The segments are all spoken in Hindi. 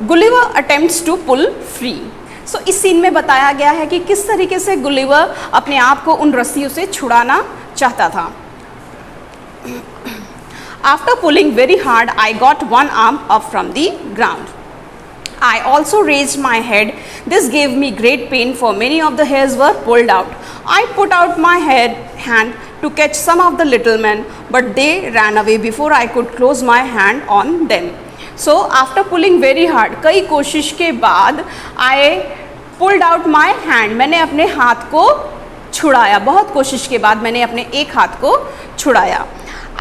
Gulliver attempts to pull free. So इस सीन में बताया गया है कि किस तरीके से गुलिवर अपने आप को उन रस्सियों से छुड़ाना चाहता था। After pulling very hard, I got one arm up from the ground. I also raised my head. This gave me great pain, for many of the hairs were pulled out. I put out my hand to catch some of the little men, but they ran away before I could close my hand on them. So after pulling very hard, कई कोशिश के बाद I pulled out my hand. मैंने अपने हाथ को छुड़ाया, बहुत कोशिश के बाद मैंने अपने एक हाथ को छुड़ाया।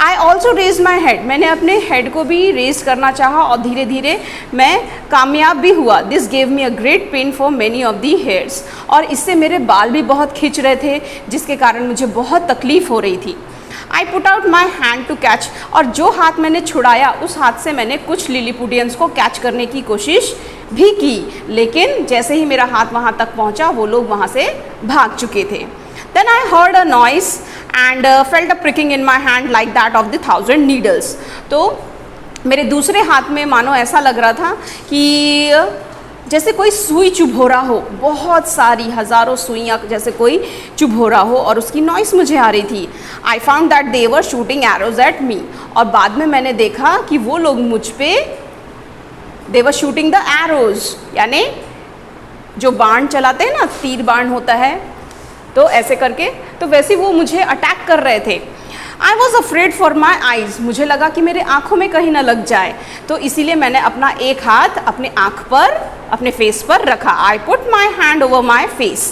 I also raised my head. मैंने अपने हेड को भी रेज करना चाहा और धीरे धीरे मैं कामयाब भी हुआ। This gave me a great pain for many of the hairs. और इससे मेरे बाल भी बहुत खिंच रहे थे, जिसके कारण मुझे बहुत तकलीफ हो रही थी। I put out my hand to catch. और जो हाथ मैंने छुड़ाया उस हाथ से मैंने कुछ लिलीपुटियंस को कैच करने की कोशिश भी की, लेकिन जैसे ही मेरा हाथ वहाँ तक पहुँचा वो लोग वहाँ से भाग चुके थे। Then I heard a noise and felt a pricking in my hand like that of the 1000 needles. तो मेरे दूसरे हाथ में मानो ऐसा लग रहा था कि जैसे कोई सुई चुभ रहा हो, बहुत सारी हज़ारों सुइयाँ जैसे कोई चुभ रहा हो, और उसकी नॉइस मुझे आ रही थी। I found that they were shooting arrows at me. और बाद में मैंने देखा कि वो लोग मुझ पे they were shooting the arrows, यानी जो बाण चलाते हैं ना, तीर बाण होता है, तो ऐसे करके, तो वैसे वो मुझे अटैक कर रहे थे। I was afraid for my eyes. मुझे लगा कि मेरे आँखों में कहीं ना लग जाए, तो इसीलिए मैंने अपना एक हाथ अपने आँख पर, अपने फेस पर रखा। I put my hand over my face.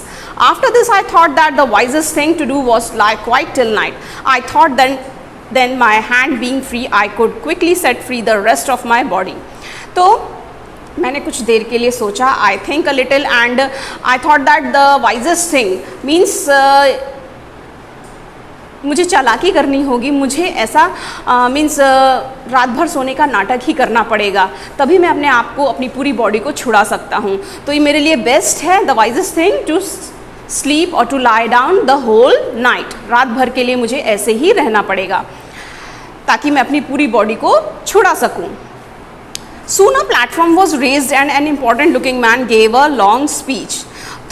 After this I thought that the wisest thing to do was lie quiet till night. I thought then my hand being free, I could quickly set free the rest of my body. तो मैंने कुछ देर के लिए सोचा, I think a little, and I thought that the wisest thing means मुझे चालाकी करनी होगी, मुझे ऐसा मीन्स रात भर सोने का नाटक ही करना पड़ेगा, तभी मैं अपने आप को, अपनी पूरी बॉडी को छुड़ा सकता हूँ। तो ये मेरे लिए बेस्ट है, the wisest thing to sleep और to lie down the whole night. रात भर के लिए मुझे ऐसे ही रहना पड़ेगा ताकि मैं अपनी पूरी बॉडी को छुड़ा सकूँ। Soon a platform was raised and an important looking man gave a long speech.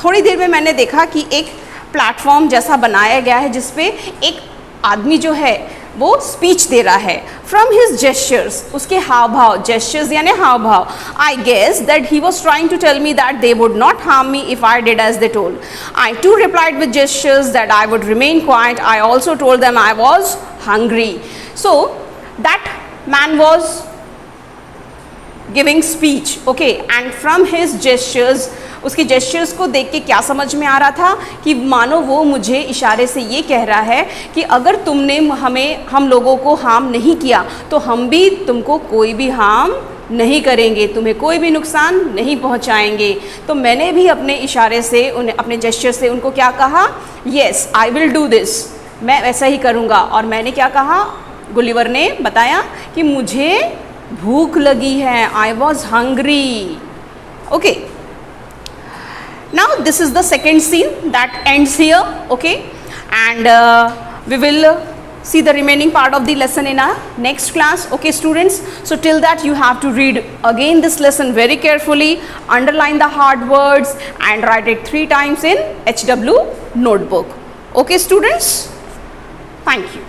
थोड़ी देर में मैंने देखा कि एक प्लेटफॉर्म जैसा बनाया गया है जिसपे एक आदमी जो है वो स्पीच दे रहा है। From his gestures, उसके हाव भाव, gestures यानी हाव भाव, I guess that he was trying to tell me that they would not harm me if I did as they told. I too replied with gestures that I would remain quiet. I also told them I was hungry. So that man was giving speech, okay, and from his gestures, उसके जेस्चर्स को देख के क्या समझ में आ रहा था कि मानो वो मुझे इशारे से ये कह रहा है कि अगर तुमने हम लोगों को हार्म नहीं किया तो हम भी तुमको कोई भी हार्म नहीं करेंगे, तुम्हें कोई भी नुकसान नहीं पहुंचाएंगे। तो मैंने भी अपने इशारे से, उन्हें अपने जेस्चर से उनको क्या कहा, yes I will do this, मैं वैसा ही करूँगा। और मैंने क्या कहा, गुलिवर ने बताया कि मुझे भूख लगी है, I was hungry, okay. Now this is the second scene that ends here, okay, and we will see the remaining part of the lesson in our next class, okay students. So till that you have to read again this lesson very carefully, underline the hard words and write it 3 times in HW notebook, okay students. Thank you.